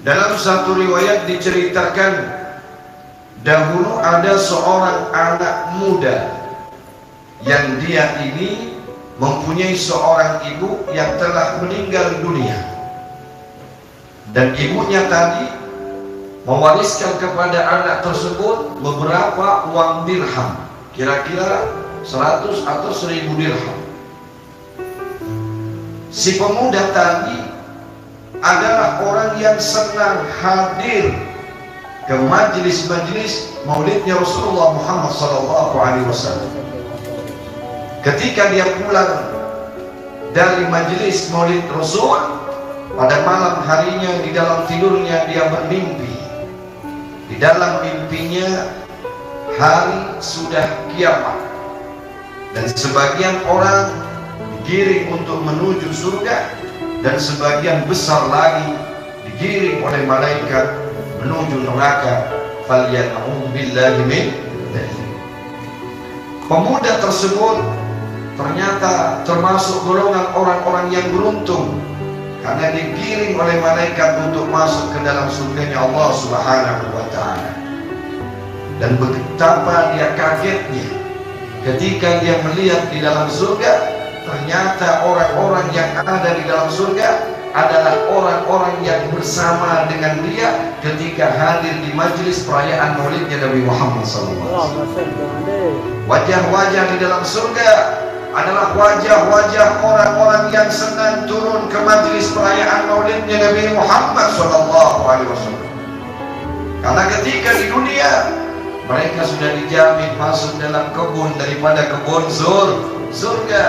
Dalam satu riwayat diceritakan, dahulu ada seorang anak muda yang dia ini mempunyai seorang ibu yang telah meninggal dunia, dan ibunya tadi mewariskan kepada anak tersebut beberapa uang dirham, kira-kira 100 atau 1000 dirham. Si pemuda tadi adalah orang yang senang hadir ke majelis-majelis maulidnya Rasulullah Muhammad SAW. Ketika dia pulang dari majelis maulid Rasul, pada malam harinya di dalam tidurnya dia bermimpi. Di dalam mimpinya hari sudah kiamat, dan sebagian orang digiring untuk menuju surga, dan sebagian besar lagi digiring oleh malaikat menuju neraka. Falyan'udzu billahi min dzalik. Pemuda tersebut ternyata termasuk golongan orang-orang yang beruntung, karena digiring oleh malaikat untuk masuk ke dalam surganya Allah Subhanahu wa ta'ala. Dan betapa dia kagetnya ketika dia melihat di dalam surga, ternyata orang-orang yang ada di dalam surga adalah orang-orang yang bersama dengan dia ketika hadir di majelis perayaan maulidnya Nabi Muhammad SAW. Wajah-wajah di dalam surga adalah wajah-wajah orang-orang yang senang turun ke majelis perayaan maulidnya Nabi Muhammad SAW. Karena ketika di dunia mereka sudah dijamin masuk dalam kebun daripada kebun surga.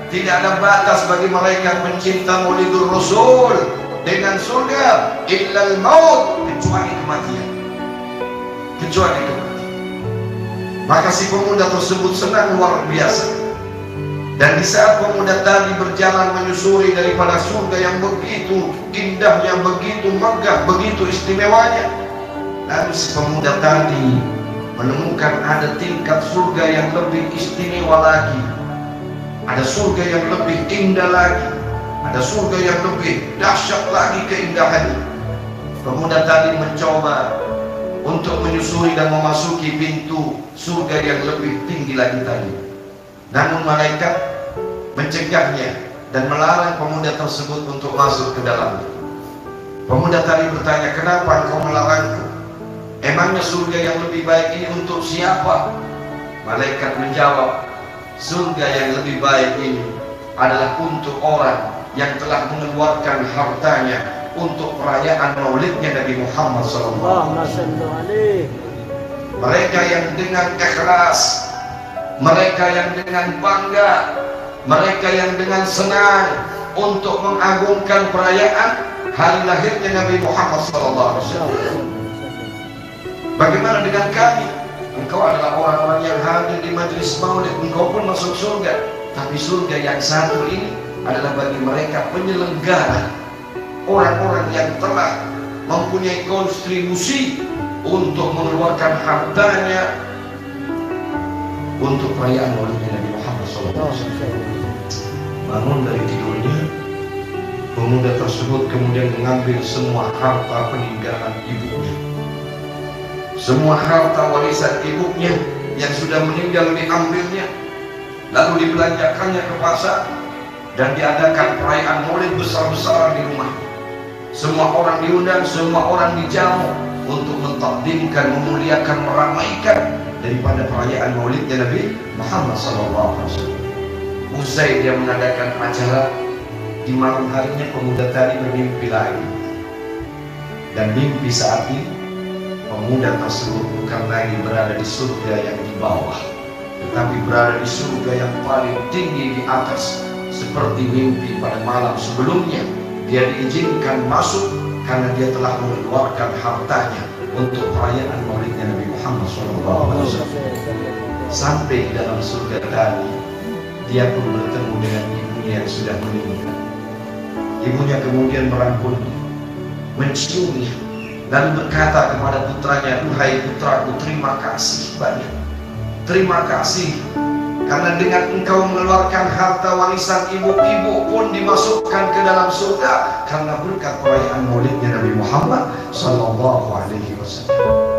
Tidak ada batas bagi mereka pencinta Maulidur Rasul dengan surga, illal maut, kecuali kematian. Kecuali kematian. Maka si pemuda tersebut senang luar biasa. Dan di saat pemuda tadi berjalan menyusuri daripada surga yang begitu indahnya, begitu megah, begitu istimewanya, lalu si pemuda tadi menemukan ada tingkat surga yang lebih istimewa lagi. Ada surga yang lebih indah lagi, ada surga yang lebih dahsyat lagi keindahannya. Pemuda tadi mencoba untuk menyusuri dan memasuki pintu surga yang lebih tinggi lagi tadi. Namun malaikat mencegahnya dan melarang pemuda tersebut untuk masuk ke dalamnya. Pemuda tadi bertanya, kenapa engkau melarangku? Emangnya surga yang lebih baik ini untuk siapa? Malaikat menjawab, surga yang lebih baik ini adalah untuk orang yang telah mengeluarkan hartanya untuk perayaan maulidnya Nabi Muhammad SAW. Mereka yang dengan ikhlas, mereka yang dengan bangga, mereka yang dengan senang untuk mengagungkan perayaan hari lahirnya Nabi Muhammad SAW. Bagaimana dengan kami? Engkau adalah orang-orang yang hadir di majelis maulid, engkau pun masuk surga. Tapi surga yang satu ini adalah bagi mereka penyelenggara, orang-orang yang telah mempunyai kontribusi untuk mengeluarkan hartanya untuk perayaan maulidnya Nabi Muhammad SAW. Bangun dari tidurnya, pemuda tersebut kemudian mengambil semua harta peninggalan ibunya. Semua harta warisan ibunya yang sudah meninggal diambilnya, lalu dibelanjakannya ke pasar, dan diadakan perayaan maulid besar-besaran di rumah. Semua orang diundang, semua orang dijamu untuk mentakdimkan, memuliakan, meramaikan daripada perayaan maulidnya Nabi Muhammad SAW. Usai dia mengadakan acara, di malam harinya pemuda tadi bermimpi lagi. Dan mimpi saat ini pemuda tersebut bukan lagi berada di surga yang di bawah, tetapi berada di surga yang paling tinggi di atas. Seperti mimpi pada malam sebelumnya, dia diizinkan masuk karena dia telah mengeluarkan hartanya untuk perayaan maulidnya Nabi Muhammad SAW. Sampai di dalam surga tadi, dia pun bertemu dengan ibunya yang sudah meninggal. Ibunya kemudian merangkulnya, menciumnya, dan berkata kepada putranya, duhai putraku, terima kasih banyak. Terima kasih Karena dengan engkau mengeluarkan harta warisan ibu-ibu pun dimasukkan ke dalam surga karena berkat perayaan maulidnya Nabi Muhammad sallallahu alaihi wasallam.